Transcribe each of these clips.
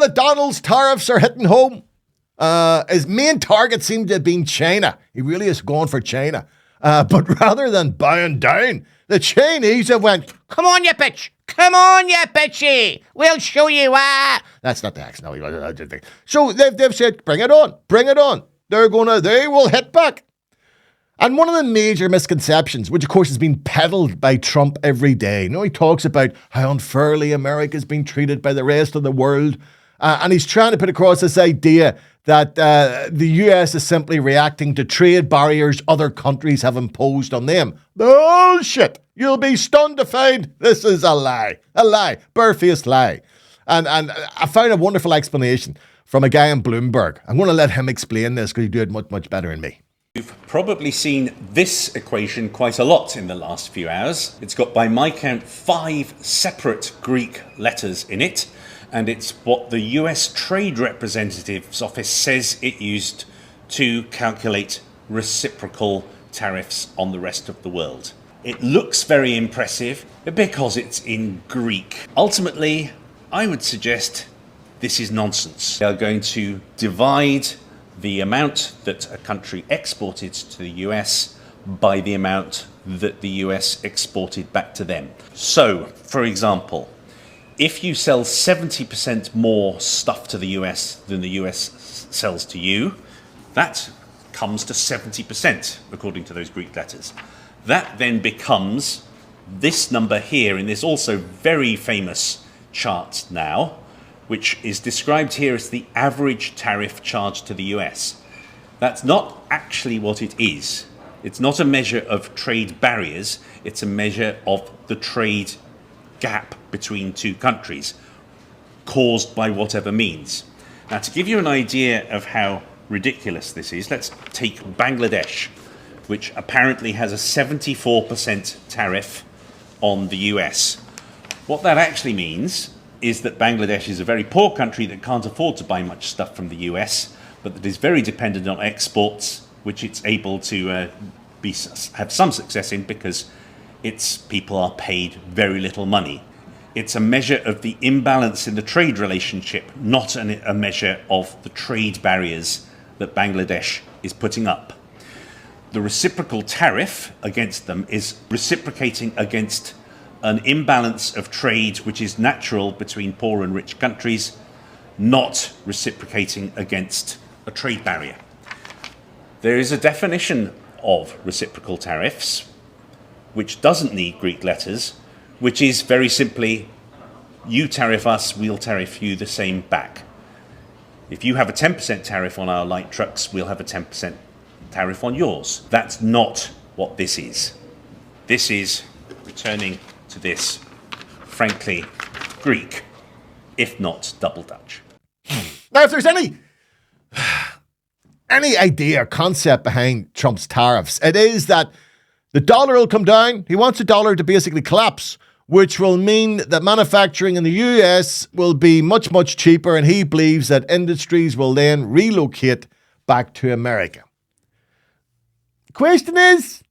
that Donald's tariffs are hitting home. His main target seemed to have been China. He really is going for China. But rather than bowing down, the Chinese have went, come on, you bitch. Come on, you bitchy. We'll show you why. That's not the accent. No. So they've said, bring it on. Bring it on. They will hit back. And one of the major misconceptions, which of course has been peddled by Trump every day, he talks about how unfairly America's been treated by the rest of the world. And he's trying to put across this idea that the US is simply reacting to trade barriers other countries have imposed on them. Bullshit! You'll be stunned to find this is a lie. A lie. Barefaced lie. And I found a wonderful explanation from a guy in Bloomberg. I'm going to let him explain this because he did it much, much better than me. You've probably seen this equation quite a lot in the last few hours. It's got, by my count, 5 separate Greek letters in it. And it's what the US Trade Representative's office says it used to calculate reciprocal tariffs on the rest of the world. It looks very impressive because it's in Greek. Ultimately, I would suggest this is nonsense. They are going to divide the amount that a country exported to the US by the amount that the US exported back to them. So, for example, if you sell 70% more stuff to the US than the US sells to you, that comes to 70%, according to those Greek letters. That then becomes this number here in this also very famous chart now, which is described here as the average tariff charged to the US. That's not actually what it is. It's not a measure of trade barriers, it's a measure of the trade gap between two countries, caused by whatever means. Now, to give you an idea of how ridiculous this is, let's take Bangladesh, which apparently has a 74% tariff on the US. What that actually means is that Bangladesh is a very poor country that can't afford to buy much stuff from the US, but that is very dependent on exports, which it's able to have some success in because its people are paid very little money. It's a measure of the imbalance in the trade relationship, not a measure of the trade barriers that Bangladesh is putting up. The reciprocal tariff against them is reciprocating against an imbalance of trade which is natural between poor and rich countries, not reciprocating against a trade barrier. There is a definition of reciprocal tariffs which doesn't need Greek letters, which is very simply, you tariff us, we'll tariff you the same back. If you have a 10% tariff on our light trucks, we'll have a 10% tariff on yours. That's not what this is. This is, returning to this, frankly, Greek, if not double Dutch. Now, if there's any idea or concept behind Trump's tariffs, it is that the dollar will come down. He wants the dollar to basically collapse, which will mean that manufacturing in the US will be much, much cheaper, and he believes that industries will then relocate back to America. The question is,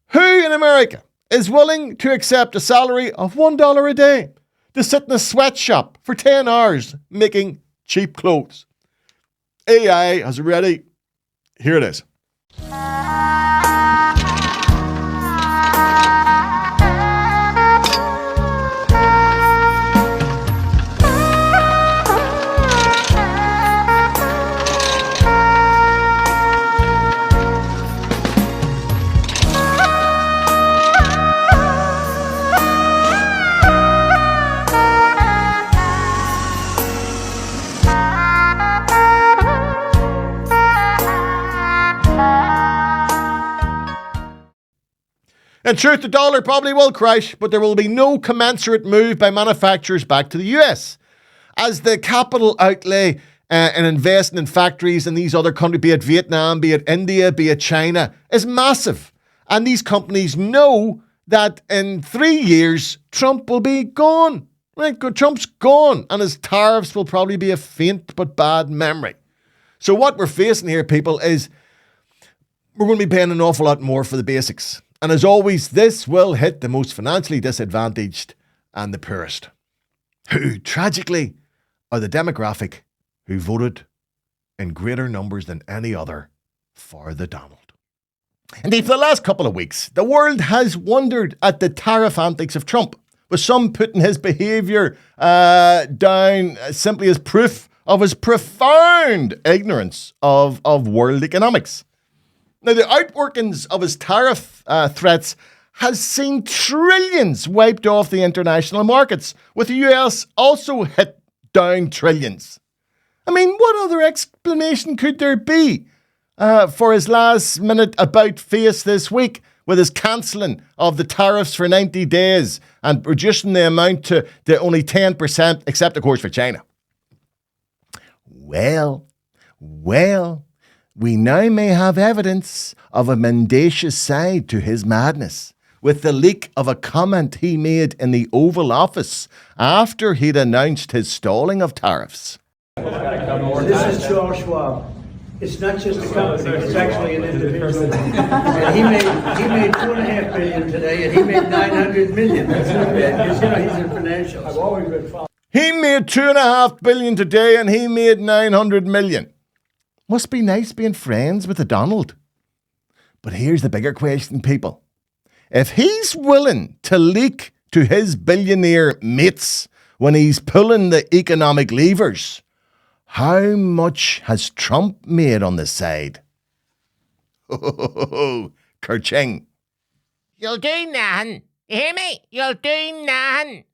who in America is willing to accept a salary of $1 a day to sit in a sweatshop for 10 hours making cheap clothes? AI has ready. Here it is. In truth, the dollar probably will crash, but there will be no commensurate move by manufacturers back to the US. As the capital outlay and investing in factories in these other countries, be it Vietnam, be it India, be it China, is massive. And these companies know that in 3 years, Trump will be gone. Right? Trump's gone, and his tariffs will probably be a faint but bad memory. So what we're facing here, people, is we're going to be paying an awful lot more for the basics. And as always, this will hit the most financially disadvantaged and the poorest, who tragically are the demographic who voted in greater numbers than any other for the Donald. Indeed, for the last couple of weeks, the world has wondered at the tariff antics of Trump, with some putting his behaviour down simply as proof of his profound ignorance of world economics. Now, the outworkings of his tariff threats has seen trillions wiped off the international markets, with the US also hit down trillions. I mean, what other explanation could there be for his last-minute about-face this week, with his cancelling of the tariffs for 90 days and reducing the amount to only 10%, except, of course, for China? Well, we now may have evidence of a mendacious side to his madness, with the leak of a comment he made in the Oval Office after he'd announced his stalling of tariffs. This is Charles Schwab. It's not just a company, it's actually an individual. And he made $2.5 billion today, and he made $900 million. That's not bad, because he's in financials. I've always been following. He made $2.5 billion today, and he made $900 million. Must be nice being friends with the Donald. But here's the bigger question, people. If he's willing to leak to his billionaire mates when he's pulling the economic levers, how much has Trump made on the side? Kerching. You'll do nothing. You hear me? You'll do nothing.